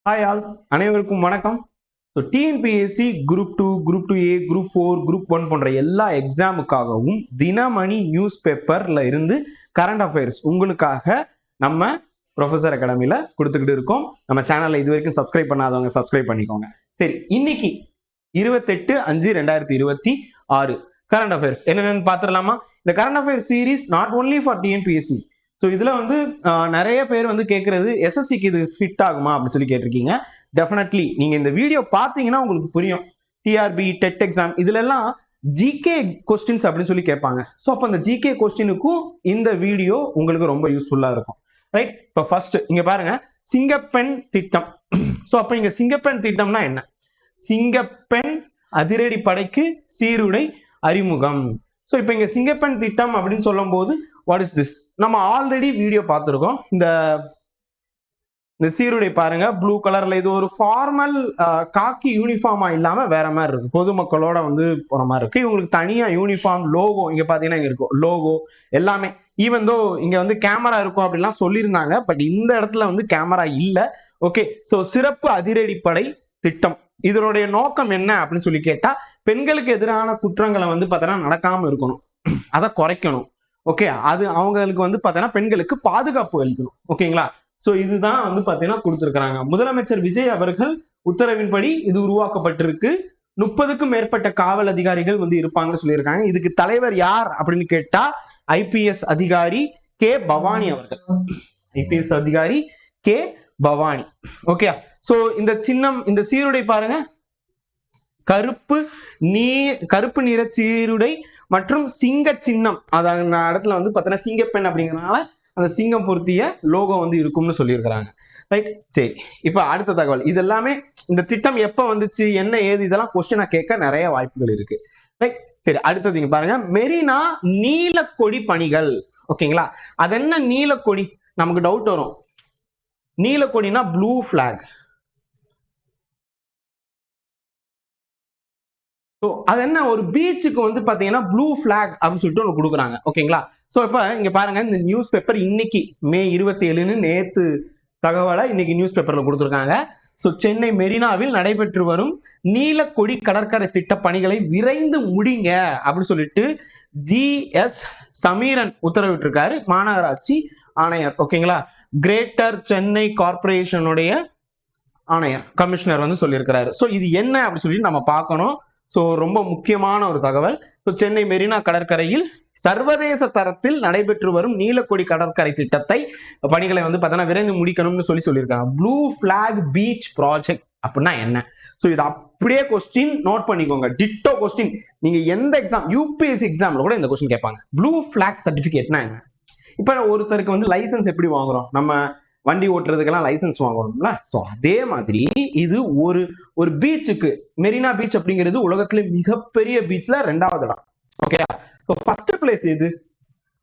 Hi all, அனைவருக்கும் வணக்கம். So TNPSC group 2, group 2A, group 4, group 1 போன்ற எல்லா எக்ஸாமுக்காகவும் தினமணி நியூஸ் பேப்பர்ல இருந்து கரண்ட் அஃபேர்ஸ் உங்களுக்காக நம்ம ப்ரொஃபசர் அகாடமியில் கொடுத்துக்கிட்டு இருக்கோம். நம்ம சேனலை இது வரைக்கும் சப்ஸ்கிரைப் பண்ணாதவங்க சப்ஸ்கிரைப் பண்ணிக்கோங்க. சரி, இன்னைக்கு 28/5/2026 கரண்ட் அஃபேர்ஸ் என்னென்னு பார்த்துடலாமா? இந்த current affairs series not only for TNPSC. So இதுல வந்து நிறைய பேர் வந்து கேட்கறது எஸ்எஸ்சிக்கு இது ஃபிட் ஆகுமா அப்படின்னு சொல்லி கேட்டிருக்கீங்க. டெஃபினெட்லி நீங்க இந்த வீடியோ பார்த்தீங்கன்னா உங்களுக்கு புரியும். டிஆர்பி, டெட் எக்ஸாம் இதுல எல்லாம் ஜிகே கொஸ்டின்ஸ் அப்படின்னு சொல்லி கேட்பாங்க. ஸோ அப்போ அந்த ஜிகே கொஸ்டினுக்கும் இந்த வீடியோ உங்களுக்கு ரொம்ப யூஸ்ஃபுல்லா இருக்கும். ரைட், இப்போ ஃபர்ஸ்ட் இங்க பாருங்க, சிங்கப்பெண் திட்டம். ஸோ அப்போ இங்க சிங்கப்பெண் திட்டம்னா என்ன? சிங்கப்பெண் அதிரடி படைக்கு சீருடை அறிமுகம். ஸோ இப்போ இங்க சிங்கப்பெண் திட்டம் அப்படின்னு சொல்லும் போது வாட் இஸ் திஸ்? நம்ம ஆல்ரெடி வீடியோ பார்த்துருக்கோம். இந்த சீருடை பாருங்க, ப்ளூ கலர்ல. இது ஒரு ஃபார்மல் காக்கி யூனிஃபார்மா இல்லாம வேற மாதிரி இருக்கு, பொதுமக்களோட வந்து போற மாதிரி இருக்கு. இவங்களுக்கு தனியா யூனிஃபார்ம், லோகோ இங்க பாத்தீங்கன்னா இங்க இருக்கும், லோகோ எல்லாமே. ஈவன் தோ இங்க வந்து கேமரா இருக்கும் அப்படிலாம் சொல்லியிருந்தாங்க, பட் இந்த இடத்துல வந்து கேமரா இல்ல. ஓகே, சோ சிறப்பு அதிரடிப்படை திட்டம் இதனுடைய நோக்கம் என்ன அப்படின்னு சொல்லி கேட்டா, பெண்களுக்கு எதிரான குற்றங்களை வந்து பார்த்தீங்கன்னா நடக்காம இருக்கணும், அதை குறைக்கணும். ஓகே, அது அவங்களுக்கு வந்து பார்த்தீங்கன்னா பெண்களுக்கு பாதுகாப்பு அளிக்கணும். ஓகேங்களா? சோ இதுதான் வந்து பார்த்தீங்கன்னா கொடுத்திருக்கிறாங்க. முதலமைச்சர் விஜய் அவர்கள் உத்தரவின்படி இது உருவாக்கப்பட்டிருக்கு. 30க்கும் மேற்பட்ட காவல் அதிகாரிகள் வந்து இருப்பாங்கன்னு சொல்லியிருக்காங்க. இதுக்கு தலைவர் யார் அப்படின்னு கேட்டா ஐபிஎஸ் அதிகாரி கே பவானி அவர்கள். ஐபிஎஸ் அதிகாரி கே பவானி. ஓகே, சோ இந்த சின்னம், இந்த சீருடை பாருங்க, கருப்பு நிற சீருடை மற்றும் சிங்க சின்னம். அதாவது இடத்துல வந்து பார்த்தீங்கன்னா சிங்கப்பெண் அப்படிங்கிறதுனால அந்த சிங்கம் பொருத்திய லோகோ வந்து இருக்கும்னு சொல்லியிருக்கிறாங்க. ரைட், சரி. இப்ப அடுத்த தகவல், இது எல்லாமே இந்த திட்டம் எப்ப வந்துச்சு, என்ன ஏது, இதெல்லாம் கொஸ்டினா கேட்க நிறைய வாய்ப்புகள் இருக்கு. ரைட், சரி. அடுத்தது இங்க பாருங்க, மெரினா நீலக்கொடி பணிகள். ஓகேங்களா? அது என்ன நீலக்கொடி? நமக்கு டவுட் வரும். நீலக்கொடினா ப்ளூ பிளாக். அது என்ன, ஒரு பீச்சுக்கு வந்து பாத்தீங்கன்னா ப்ளூ பிளாக் அப்படின்னு சொல்லிட்டு ஒன்று கொடுக்குறாங்க. ஓகேங்களா? சோ இப்ப இங்க பாருங்க, இந்த நியூஸ் பேப்பர் இன்னைக்கு மே 27 நேத்து தகவலை இன்னைக்கு நியூஸ் பேப்பர்ல கொடுத்துருக்காங்க. சோ சென்னை மெரினாவில் நடைபெற்று வரும் நீலக்கொடி கடற்கரை திட்ட பணிகளை விரைந்து முடிங்க அப்படின்னு சொல்லிட்டு ஜிஎஸ் சமீரன் உத்தரவிட்டு இருக்காரு, மாநகராட்சி ஆணையர். ஓகேங்களா? கிரேட்டர் சென்னை கார்பரேஷனுடைய ஆணையர், கமிஷனர் வந்து சொல்லியிருக்கிறாரு. சோ இது என்ன அப்படின்னு சொல்லி நம்ம பார்க்கணும். சோ ரொம்ப முக்கியமான ஒரு தகவல். சென்னை மெரினா கடற்கரையில் சர்வதேச தரத்தில் நடைபெற்று வரும் நீலக்கொடி கடற்கரை திட்டத்தை பணிகளை வந்து பார்த்தீங்கன்னா விரைந்து முடிக்கணும்னு சொல்லியிருக்காங்க. ப்ளூ பிளாக் பீச் ப்ராஜெக்ட் அப்படின்னா என்ன? சோ இது அப்படியே கொஸ்டின் நோட் பண்ணிக்கோங்க, டிட்டோ கொஸ்டின். நீங்க எந்த எக்ஸாம், யூபிஎஸ்சி எக்ஸாம்ல கூட இந்த கொஸ்டின் கேட்பாங்க. ப்ளூ பிளாக் சர்டிபிகேட்னா என்ன? இப்ப ஒருத்தருக்கு வந்து லைசன்ஸ் எப்படி வாங்குறோம், நம்ம வண்டி ஓட்டுறதுக்கெல்லாம் லைசன்ஸ் வாங்கணும்ல. சோ அதே மாதிரி இது ஒரு பீச்சுக்கு, மெரினா பீச் அப்படிங்கிறது உலகத்திலே மிகப்பெரிய பீச்ல 2வது இடம். ஓகே, ஃபர்ஸ்ட் பிளேஸ் எது?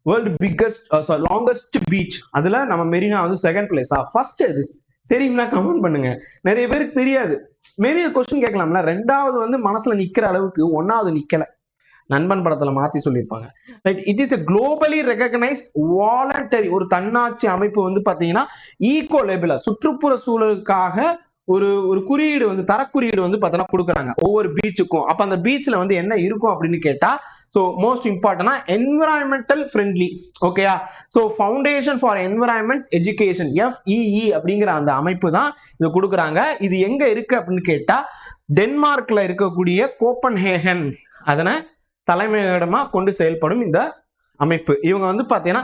வேர்ல்டு பிக்கஸ்ட் லாங்கஸ்ட் பீச், அதுல நம்ம மெரினா வந்து 2nd பிளேஸா? ஃபர்ஸ்ட் எது தெரியும்னா கமெண்ட் பண்ணுங்க. நிறைய பேருக்கு தெரியாது. மேபி கொஸ்டின் கேட்கலாம்ல, 2வது வந்து மனசுல நிக்கிற அளவுக்கு 1வது நிக்கல. நண்பன் படத்துல மாத்தி சொல்லியிருப்பாங்க. Right, it is a globally recognised voluntary, ஒரு தன்னாட்சி அமைப்பு வந்து பாத்தீங்கன்னா ஈகோ லேபிள, சுற்றுப்புற சூழலுக்காக ஒரு குறியீடு வந்து, தரக்குறியீடு வந்து பார்த்தீங்கன்னா கொடுக்குறாங்க ஒவ்வொரு பீச்சுக்கும். அப்ப அந்த பீச்ல வந்து என்ன இருக்கும் அப்படின்னு கேட்டா, சோ மோஸ்ட் இம்பார்ட்டன்டா என்விரான்மெண்டல் ஃப்ரெண்ட்லி. ஓகேயா? So foundation for environment education, FEE அப்படிங்கிற அந்த அமைப்பு தான் இது கொடுக்குறாங்க. இது எங்க இருக்கு அப்படின்னு கேட்டா, டென்மார்க்ல இருக்கக்கூடிய கோப்பன்ஹேகன் அதனை தலைமையிடமா கொண்டு செயல்படும் இந்த அமைப்பு. இவங்க வந்து பாத்தீங்கன்னா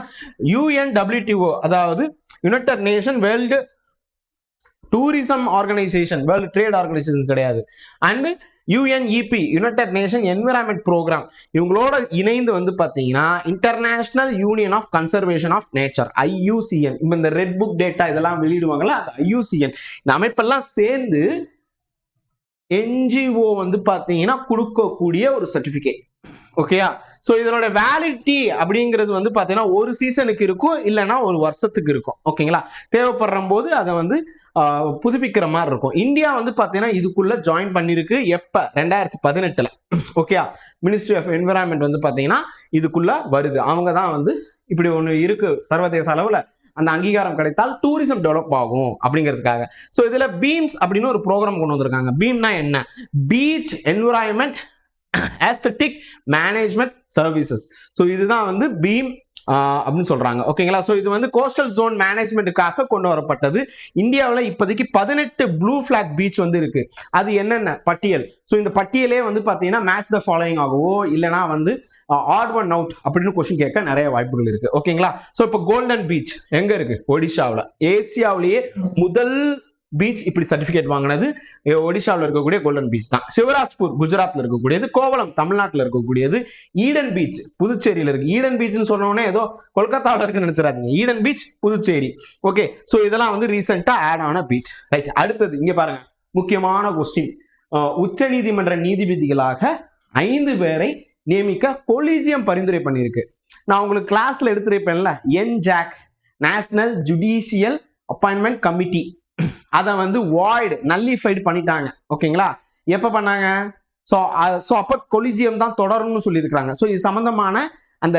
UNWTO, அதாவது United Nation World Tourism Organisation, World Trade Organisation கிடையாது, and UNEP, United Nation Environment Programme, இவங்களோட இணைந்து வந்து பாத்தீங்கன்னா International Union of Conservation of Nature, IUCN. இந்த ரெட் புக் டேட்டா இதெல்லாம் வெளியிடுவாங்கல்ல, IUCN. இந்த அமைப்பெல்லாம் சேர்ந்து NGO வந்து பாத்தீங்கன்னா கொடுக்கக்கூடிய ஒரு சர்டிபிகேட். ஓகேயா? சோ இதனோட வேலிடிட்டி அப்படிங்கிறது வந்து பாத்தீங்கன்னா ஒரு சீசனுக்கு இருக்கும், இல்லைன்னா ஒரு வருஷத்துக்கு இருக்கும். ஓகேங்களா? தேவைப்படுற போது அதை வந்து புதுப்பிக்கிற மாதிரி இருக்கும். இந்தியா வந்து பாத்தீங்கன்னா இதுக்குள்ள ஜாயின் பண்ணிருக்கு. எப்ப? 2018ல. ஓகேயா? மினிஸ்ட்ரி ஆஃப் என்விரான்மெண்ட் வந்து பாத்தீங்கன்னா இதுக்குள்ள வருது. அவங்க தான் வந்து இப்படி ஒண்ணு இருக்கு சர்வதேச அளவுல, அந்த அங்கீகாரம் கிடைத்தால் டூரிசம் டெவலப் ஆகும் அப்படிங்கிறதுக்காக. ஸோ இதுல பீம்ஸ் அப்படின்னு ஒரு ப்ரோக்ராம் கொண்டு வந்திருக்காங்க. பீம்னா என்ன? Beach environment aesthetic management services. So இதுதான் வந்து பீம் அப்படின்னு சொல்றாங்க. ஓகேங்களா? ஸோ இது வந்து கோஸ்டல் ஜோன் மேனேஜ்மெண்ட்டுக்காக கொண்டு வரப்பட்டது. இந்தியாவில் இப்போதைக்கு 18 ப்ளூ ஃபிளாக் பீச் வந்து இருக்கு. அது என்னென்ன பட்டியல்? ஸோ இந்த பட்டியலே வந்து பார்த்தீங்கன்னா மேட்ச் த ஃபாலோயிங் ஆகவோ இல்லைனா வந்து ஆட் ஒன் அவுட் அப்படின்னு கொஸ்டின் கேட்க நிறைய வாய்ப்புகள் இருக்கு. ஓகேங்களா? ஸோ இப்போ கோல்டன் பீச் எங்க இருக்கு? ஒடிஷாவில். ஏசியாவிலேயே முதல் பீச் இப்படி சர்டிபிகேட் வாங்கினது ஒடிஷாவில் இருக்கக்கூடிய கோல்டன் பீச் தான். சிவராஜ்பூர் குஜராத்ல இருக்கக்கூடியது, கோவளம் தமிழ்நாட்டில் இருக்கக்கூடியது, ஈடன் பீச் புதுச்சேரியில இருக்கு. ஈடன் பீச்னு சொன்னோடனே ஏதோ கொல்கத்தாவில் இருக்குன்னு நினைச்சிடாதீங்க. Eden beach Puducherry. Okay, so இதெல்லாம் வந்து ரீசெண்டா ஆட் ஆன பீச். ரைட், அடுத்தது இங்க பாருங்க, முக்கியமான கொஸ்டின். உச்ச நீதிமன்ற நீதிபதிகளாக 5 பேரை நியமிக்க கொலிஜியம் பரிந்துரை பண்ணியிருக்கு. நான் உங்களுக்கு கிளாஸ்ல எடுத்துருப்பேன்ல, NJAC national judicial appointment committee, அதை வந்து வாய்டு நல்லிஃபைடு பண்ணிட்டாங்க. ஓகேங்களா? எப்ப பண்ணாங்க? ஸோ அப்ப கொலிஜியம் தான் தொடரும்னு சொல்லியிருக்காங்க. ஸோ இது சம்பந்தமான அந்த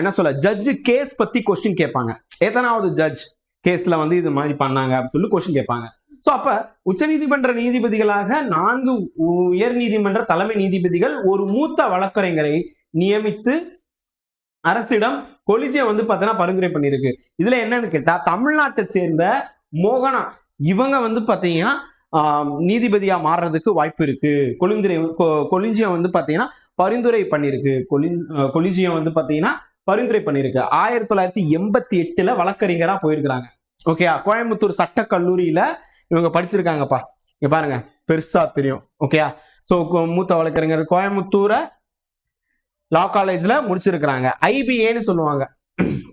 என்ன சொல்ல ஜட்ஜ் கேஸ் பத்தி கொஸ்டின் கேட்பாங்க. எத்தனாவது ஜட்ஜ் கேஸ்ல வந்து இது மாதிரி பண்ணாங்க அப்படின்னு சொல்லி கொஸ்டின் கேட்பாங்க. ஸோ அப்ப உச்சநீதிமன்ற நீதிபதிகளாக 4 உயர் நீதிமன்ற தலைமை நீதிபதிகள் ஒரு மூத்த வழக்கறிஞரை நியமித்து அரசிடம் கொலிஜியம் வந்து பார்த்தீங்கன்னா பரிந்துரை பண்ணியிருக்கு. இதுல என்னன்னு கேட்டா, தமிழ்நாட்டை சேர்ந்த மோகனா இவங்க வந்து பாத்தீங்கன்னா நீதிபதியா மாறுறதுக்கு வாய்ப்பு இருக்கு. கொலிஜியம் வந்து பாத்தீங்கன்னா பரிந்துரை பண்ணிருக்கு. கொலிஜியம் வந்து பாத்தீங்கன்னா பரிந்துரை பண்ணிருக்கு. 1988 வழக்கறிஞரா போயிருக்கிறாங்க. ஓகேயா? கோயம்புத்தூர் சட்ட கல்லூரியில இவங்க படிச்சிருக்காங்கப்பா. இங்க பாருங்க, பெருசா தெரியும். ஓகேயா? சோ மூத்த வழக்கறிஞர் கோயம்புத்தூர லா காலேஜ்ல முடிச்சிருக்கிறாங்க. IBAன்னு சொல்லுவாங்க.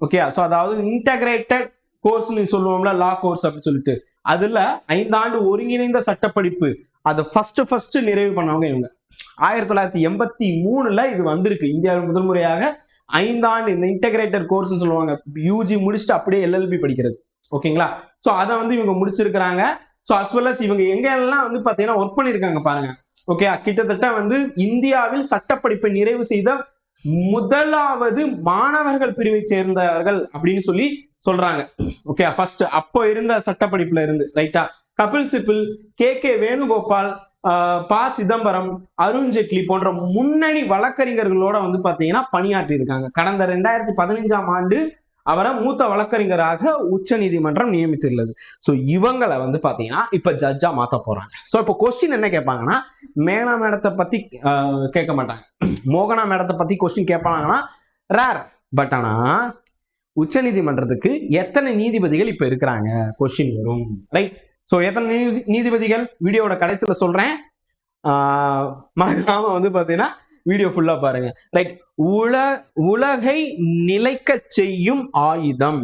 ஓகேயா? சோ அதாவது இன்டகிரேட்டட் கோர்ஸ் சொல்லுவோம்ல, லா கோர்ஸ் அப்படின்னு சொல்லிட்டு, அதுல 5 ஆண்டு ஒருங்கிணைந்த சட்டப்படிப்பு அதை ஃபர்ஸ்ட் நிறைவு பண்ணவங்க இவங்க. 1983 இது வந்திருக்கு. இந்தியாவில் முதல் முறையாக 5 ஆண்டு இந்த இன்டகிரேட்டட் கோர்ஸ் சொல்லுவாங்க. UG முடிச்சுட்டு அப்படியே LLB படிக்கிறது. ஓகேங்களா? சோ அதை வந்து இவங்க முடிச்சிருக்கிறாங்க. சோ அஸ் வெல் அஸ் இவங்க எங்க எல்லாம் வந்து பாத்தீங்கன்னா ஒர்க் பண்ணிருக்காங்க பாருங்க. ஓகே, கிட்டத்தட்ட வந்து இந்தியாவில் சட்டப்படிப்பை நிறைவு செய்த முதலாவது மாணவர்கள் பிரிவை சேர்ந்தவர்கள் அப்படின்னு சொல்லி சொல்றாங்க. ஓகே, ஃபர்ஸ்ட் அப்போ இருந்த சட்டப்படிப்புல இருந்து. ரைட்டா? கபில் சிபில், KK வேணுகோபால், ப சிதம்பரம், அருண் ஜேட்லி போன்ற முன்னணி வழக்கறிஞர்களோட வந்து பாத்தீங்கன்னா பணியாற்றி இருக்காங்க. கடந்த 2015ஆம் ஆண்டு அவரை மூத்த வழக்கறிஞராக உச்ச நீதிமன்றம் நியமித்துள்ளது. சோ இவங்களை வந்து பாத்தீங்கன்னா இப்ப ஜட்ஜா மாத்த போறாங்க. சோ இப்ப கொஸ்டின் என்ன கேட்பாங்கன்னா, மேனா மேடத்தை பத்தி கேட்க மாட்டாங்க. மோகனா மேடத்தை பத்தி கொஸ்டின் கேட்பாங்கன்னா ரேர். பட் ஆனா உச்ச நீதிமன்றத்துக்கு எத்தனை நீதிபதிகள் இப்ப இருக்கிறாங்க கொஸ்டின் வரும். ரைட்? சோ எத்தனை நீதிபதிகள் வீடியோட கடைசியில சொல்றேன். மறக்காம வந்து பாத்தீங்கன்னா வீடியோ ஃபுல்லா பாருங்க. ரைட்? உலகை நிலைக்க செய்யும் ஆயுதம்.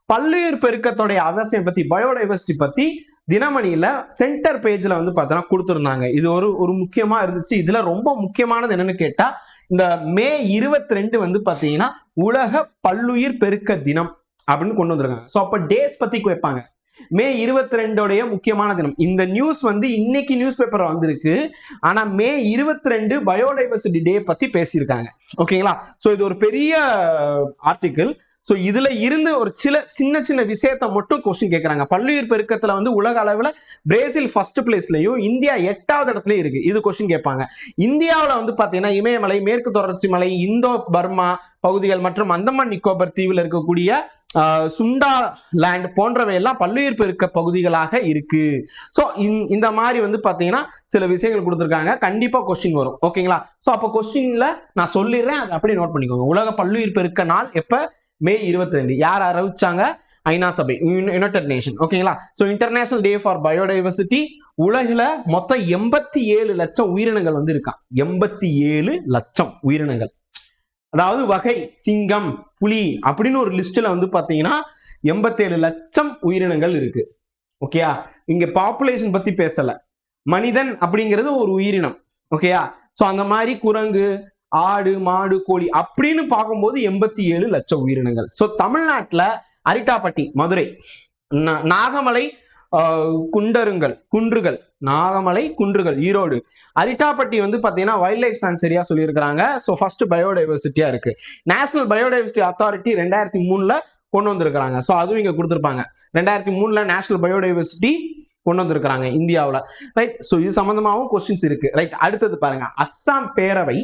பல்லுயிர் பெருக்கத்தோடைய அவசியம் பத்தி, பயோடைவர்சிட்டி பத்தி தினமணியில சென்டர் பேஜ்ல வந்து பார்த்தோன்னா கொடுத்துருந்தாங்க. இது ஒரு முக்கியமா இருந்துச்சு. இதுல ரொம்ப முக்கியமானது என்னன்னு கேட்டா, இந்த மே 22 வந்து பாத்தீங்கன்னா உலக பல்லுயிர் பெருக்க தினம் அப்படின்னு கொண்டு வந்திருக்காங்க. சோ அப்ப டேஸ் பத்தி வைப்பாங்க. மே 22 முக்கியமான தினம். இந்த நியூஸ் வந்து இன்னைக்கு நியூஸ் பேப்பர் வந்திருக்கு. ஆனா மே 22 பயோடைவர்சிட்டி டே பத்தி பேசியிருக்காங்க. ஓகேங்களா? சோ இது ஒரு பெரிய ஆர்டிகிள். சோ இதுல இருந்து ஒரு சின்ன சின்ன விஷயத்தை மட்டும் கொஸ்டின் கேட்கறாங்க. பல்லுயிர் பெருக்கத்துல வந்து உலக அளவுல பிரேசில் ஃபர்ஸ்ட் பிளேஸ்லயும் இந்தியா 8வது இடத்துலயும் இருக்கு. இது கொஸ்டின் கேட்பாங்க. இந்தியாவில வந்து பாத்தீங்கன்னா இமயமலை, மேற்கு தொடர்ச்சி மலை, இந்தோ பர்மா பகுதிகள் மற்றும் அந்தமான் நிக்கோபர் தீவில் இருக்கக்கூடிய சுண்டா லேண்ட் போன்றவை எல்லாம் பல்லுயிர் பெருக்க பகுதிகளாக இருக்கு. சோ இந்த மாதிரி வந்து பாத்தீங்கன்னா சில விஷயங்கள் கொடுத்திருக்காங்க. கண்டிப்பா கொஸ்டின் வரும். ஓகேங்களா? சோ அப்ப கொஸ்டின்ல நான் சொல்லிடுறேன், அதை அப்படியே நோட் பண்ணிக்கோங்க. உலக பல்லுயிர் பெருக்க நாள் எப்ப? மே 22. யார் அறிவிச்சாங்க? ஐநா சபை, யுனைடெட் நேஷன். ஓகேங்களா? So International Day for Biodiversity. உலகில மொத்தம் 87 லட்சம் உயிரினங்கள் வந்து இருக்கான். 87 லட்சம் உயிரினங்கள். அதாவது வகை சிங்கம், புலி அப்படின்னு ஒரு லிஸ்ட்ல வந்து பாத்தீங்கன்னா 87 லட்சம் உயிரினங்கள் இருக்கு. ஓகேயா? இங்க பாப்புலேஷன் பத்தி பேசல. மனிதன் அப்படிங்கிறது ஒரு உயிரினம். ஓகேயா? சோ அந்த மாதிரி குரங்கு, ஆடு, மாடு, கோழி அப்படின்னு பார்க்கும்போது 87 லட்சம் உயிரினங்கள். சோ தமிழ்நாட்டுல அரிட்டாப்பட்டி, மதுரை, நாகமலை குன்றுகள், நாகமலை குன்றுகள், ஈரோடு, அரிட்டாப்பட்டி வந்து பாத்தீங்கன்னா வைல்ட் லைஃப் சான்சுரியா சொல்லியிருக்காங்க. சோ ஃபர்ஸ்ட் பயோடைவர்சிட்டியா இருக்கு. நேஷனல் பயோடைவர்சிட்டி அத்தாரிட்டி 2003 கொண்டு வந்திருக்காங்க. ஸோ அதுவும் இங்க கொடுத்துருப்பாங்க. 2003ல நேஷனல் பயோடைவர்சிட்டி கொண்டு வந்திருக்காங்க இந்தியாவில், ரைட். ஸோ இது சம்பந்தமாகவும் கொஸ்டின்ஸ் இருக்கு, ரைட். அடுத்தது பாருங்க, அஸ்ஸாம் பேரவை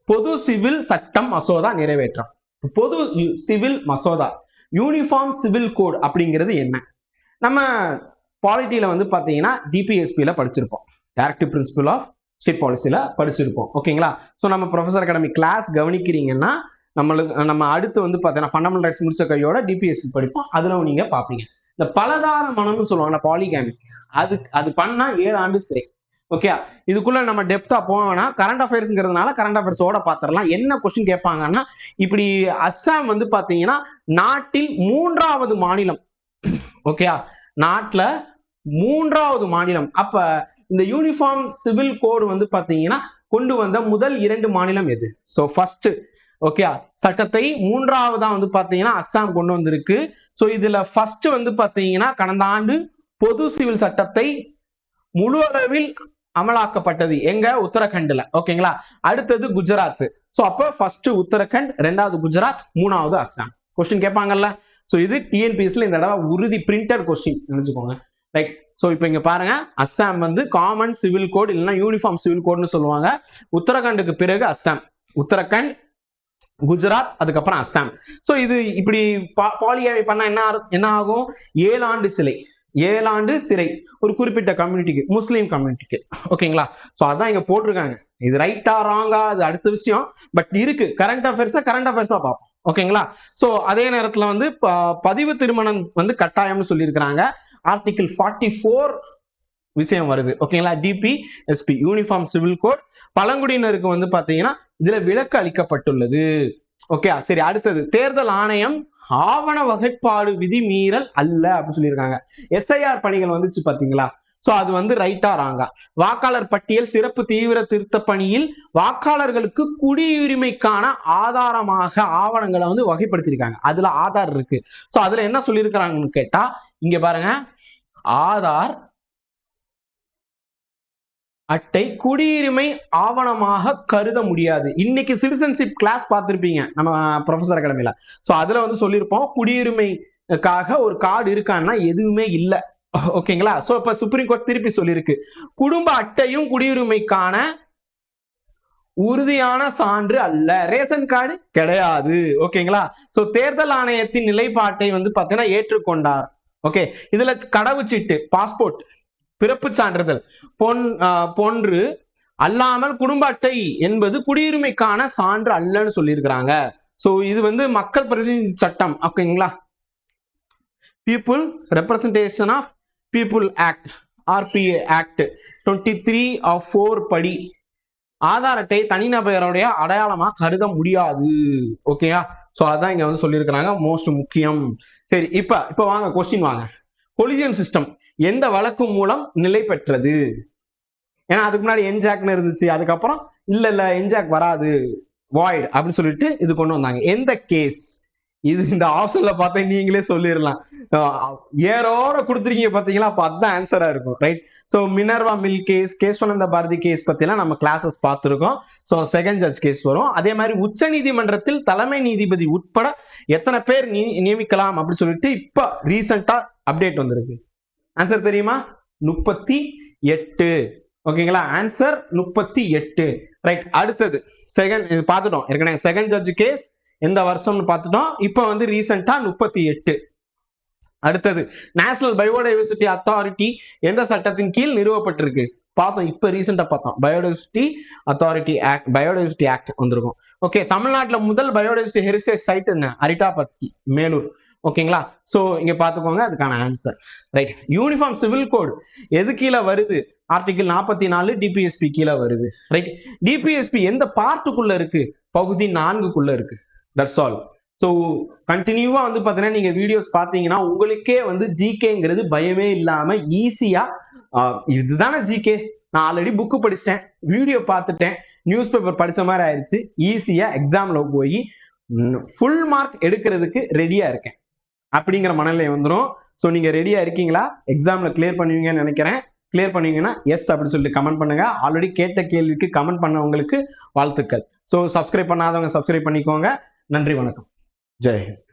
பொது சிவில் சட்டம் மசோதா நிறைவேற்றம். பொது சிவில் மசோதா, யூனிஃபார்ம் சிவில் கோட் அப்படிங்கிறது என்ன? நம்ம பாலிட்டியில வந்து பாத்தீங்கன்னா டிபிஎஸ்பியில படிச்சிருப்போம், டைரக்டிவ் பிரின்சிபல் ஆஃப் ஸ்டேட் பாலிசியில படிச்சிருப்போம், ஓகேங்களா. ஸோ நம்ம ப்ரொஃபசர் அகாடமி கிளாஸ் கவனிக்கிறீங்கன்னா நம்ம அடுத்து வந்து பாத்தீங்கன்னா ஃபண்டமெண்டல் ரைட்ஸ் முடிச்ச கையோட டிபிஎஸ்பி படிப்போம், அதுல நீங்க பாப்பீங்க. இந்த பலதார மனம்னு சொல்லுவாங்க, பாலிகாமி, அது பண்ணா 7 ஆண்டு சிறை. ஓகே, இதுக்குள்ள நம்ம டெப்தா போனா கரண்ட் அஃபேர்ஸ்ங்கிறதுனால கரண்ட் அஃபேர்ஸோட பாத்திரலாம். என்ன கொஸ்டின் கேட்பாங்கன்னா, இப்படி அஸ்ஸாம் வந்து பாத்தீங்கன்னா நாட்டில் 3வது மாநிலம், ஓகே, நாட்டுல 3வது மாநிலம். அப்ப இந்த யூனிஃபார்ம் சிவில் கோடு வந்து பாத்தீங்கன்னா கொண்டு வந்த முதல் 2 மாநிலம் எது? ஸோ ஃபர்ஸ்ட், ஓகே, சட்டத்தை 3வதா வந்து பாத்தீங்கன்னா அஸ்ஸாம் கொண்டு வந்திருக்கு. ஸோ இதுல ஃபர்ஸ்ட் வந்து பாத்தீங்கன்னா கடந்த ஆண்டு பொது சிவில் சட்டத்தை முழு அளவில் அமலாக்கப்பட்டது எங்க? உத்தரகண்ட்ல, ஓகேங்களா. அடுத்தது குஜராத். ஸோ அப்ப ஃபர்ஸ்ட் உத்தரகண்ட், 2வது குஜராத், 3வது அஸ்ஸாம். கொஸ்டின் கேட்பாங்கல்ல. ஸோ இது டிஎன்பிஎஸ்ல இந்த தடவை உறுதி பிரிண்டட் கொஸ்டின் நினைச்சுக்கோங்க, ரைட். ஸோ இப்போ இங்க பாருங்க, அஸ்ஸாம் வந்து காமன் சிவில் கோட் இல்லைன்னா யூனிஃபார்ம் சிவில் கோட்னு சொல்லுவாங்க. உத்தரகண்டுக்கு பிறகு அஸ்ஸாம், உத்தரகண்ட், குஜராத், அதுக்கப்புறம் அஸ்ஸாம். ஸோ இது இப்படி பாலியாவை பண்ணா என்ன ஆகும்? 7 ஆண்டு சிறை, 7 ஆண்டு சிறை ஒரு குறிப்பிட்ட கம்யூனிட்டிக்கு, முஸ்லீம் கம்யூனிட்டிக்கு, ஓகேங்களா. ஸோ அதான் இங்க போட்டிருக்காங்க. இது ரைட்டா ராங்கா அது அடுத்த விஷயம், பட் இருக்கு. கரண்ட் அஃபேர்ஸா பார்ப்போம், ஓகேங்களா. ஸோ அதே நேரத்துல வந்து பதிவு திருமணம் வந்து கட்டாயம்னு சொல்லியிருக்கிறாங்க. ஆர்டிகிள் 44 விஷயம் வருது, ஓகேங்களா. டிபிஎஸ்பி யூனிஃபார்ம் சிவில் கோட் பழங்குடியினருக்கு வந்து பாத்தீங்கன்னா இதுல விலக்கு அளிக்கப்பட்டுள்ளது, ஓகே. சரி, அடுத்தது தேர்தல் ஆணையம் ஆவண வகைப்பாடு விதி மீறல் அல்ல அப்படின்னு சொல்லியிருக்காங்க. எஸ்ஐஆர் பணிகள் வந்துச்சு பாத்தீங்களா. சோ அது வந்து ரைட்டா ராங்கா? வாக்காளர் பட்டியல் சிறப்பு தீவிர திருத்த பணியில் வாக்காளர்களுக்கு குடியுரிமைக்கான ஆதாரமாக ஆவணங்களை வந்து வகைப்படுத்திருக்காங்க. அதுல ஆதார் இருக்கு. சோ அதுல என்ன சொல்லியிருக்கிறாங்கன்னு கேட்டா, இங்க பாருங்க, ஆதார் அட்டை குடியுரிமை ஆவணமாக கருத முடியாது. இன்னைக்கு சிட்டிசன்ஷிப் கிளாஸ் பார்த்திருப்பீங்க நம்ம ப்ரொஃபசர் அகாடமில. சோ அதுல வந்து சொல்லியிருப்போம், குடியுரிமைக்காக ஒரு கார்டு இருக்கான்னா எதுவுமே இல்லை, ஓகேங்களா. சோ இப்ப சுப்ரீம் கோர்ட் திருப்பி சொல்லியிருக்கு, குடும்ப அட்டையும் குடியுரிமைக்கான உறுதியான சான்று அல்ல, ரேஷன் கார்டு கிடையாது, ஓகேங்களா. சோ தேர்தல் ஆணையத்தின் நிலைப்பாட்டை வந்து பாத்தீங்கன்னா ஏற்றுக்கொண்டார், ஓகே. இதுல கடவுச்சீட்டு, பாஸ்போர்ட், பிறப்பு சான்றிதழ் போன்று அல்லாமல் குடும்ப அட்டை என்பது குடியுரிமைக்கான சான்று அல்லன்னு சொல்லியிருக்கிறாங்க. சோ இது வந்து மக்கள் பிரதிநிதி சட்டம், ஓகேங்களா. People representation of people act, RPA act 23(4) படி ஆதார் அட்டை தனிநபருடைய அடையாளமா கருத முடியாது, ஓகேயா. சோ அதான் இங்க வந்து சொல்லியிருக்கிறாங்க, மோஸ்ட் முக்கியம். சரி, இப்ப வாங்க கொஸ்டின் வாங்க. கொலிஜியம் சிஸ்டம் எந்த வழக்கு மூலம் நிலை பெற்றது? ஏன்னா அதுக்கு முன்னாடி என்ஜாக்னு இருந்துச்சு, அதுக்கப்புறம் இல்ல என்ஜாக் வராது, வாய்ட் அப்படின்னு சொல்லிட்டு இது கொண்டு வந்தாங்க. எந்த கேஸ் இது? இந்த ஆப்ஷன்ல பார்த்தா நீங்களே சொல்லிடலாம், ஏரோட கொடுத்துருக்கீங்க பாத்தீங்களா. அப்ப அதுதான் ஆன்சரா இருக்கும், right. So Minerva Mill case, Kesavananda Bharati case பத்தி எல்லாம் நம்ம கிளாஸஸ் பார்த்திருக்கோம். சோ செகண்ட் ஜட்ஜ் கேஸ் வரும். அதே மாதிரி உச்ச நீதிமன்றத்தில் தலைமை நீதிபதி உட்பட எத்தனை பேர் நியமிக்கலாம் அப்படின்னு சொல்லிட்டு இப்ப ரீசெண்டா அப்டேட் வந்திருக்கு. ஆன்சர் தெரியுமா? 38, ஓகேங்களா. Answer 38, right. அடுத்தது செகண்ட், இது பார்த்துட்டோம் ஏற்கனவே. செகண்ட் ஜட்ஜ் கேஸ் எந்த வருஷம்னு பார்த்துட்டோம். இப்ப வந்து ரீசெண்டா 38. அடுத்தது நேஷனல் பயோடைவர்சிட்டி அத்தாரிட்டி எந்த சட்டத்தின் கீழ் நிறுவப்பட்டிருக்கு பார்த்தோம். இப்ப ரீசெண்டா பார்த்தோம், biodiversity authority act, biodiversity act வந்திருக்கும், ஓகே. தமிழ்நாட்டுல முதல் பயோடைவர்சிட்டி ஹெரிடேஜ் சைட் என்ன? அரிட்டாபட்டி, மேலூர், ஓகேங்களா. சோ இங்க பாத்துக்கோங்க அதுக்கான answer, right. Uniform civil code எது கீழே வருது? ஆர்டிகிள் 44 டிபிஎஸ்பி கீழே வருது, ரைட். டிபிஎஸ்பி எந்த பார்ட்டுக்குள்ள இருக்கு? பகுதி 4க்குள்ள இருக்கு, தட்ஸ் ஆல். ஸோ கண்டினியூவா வந்து பாத்தீங்கன்னா நீங்க வீடியோஸ் பாத்தீங்கன்னா உங்களுக்கே வந்து ஜிகேங்கிறது பயமே இல்லாம ஈஸியா, இதுதானே ஜிகே, நான் ஆல்ரெடி புக்கு படிச்சிட்டேன், வீடியோ பார்த்துட்டேன், நியூஸ் பேப்பர் படிச்ச மாதிரி ஆயிடுச்சு, ஈஸியா எக்ஸாம்ல போய் ஃபுல் மார்க் எடுக்கிறதுக்கு ரெடியா இருக்கேன் அப்படிங்கிற மனநிலை வந்துடும். ஸோ நீங்க ரெடியா இருக்கீங்களா? எக்ஸாம்ல கிளியர் பண்ணுவீங்கன்னு நினைக்கிறேன். கிளியர் பண்ணீங்கன்னா எஸ் அப்படின்னு சொல்லிட்டு கமெண்ட் பண்ணுங்க. ஆல்ரெடி கேட்ட கேள்விக்கு கமெண்ட் பண்ணவங்களுக்கு வாழ்த்துக்கள். ஸோ சப்ஸ்கிரைப் பண்ணாதவங்க சப்ஸ்கிரைப் பண்ணிக்கோங்க. நன்றி, வணக்கம், ஜெய் ஹிந்த்.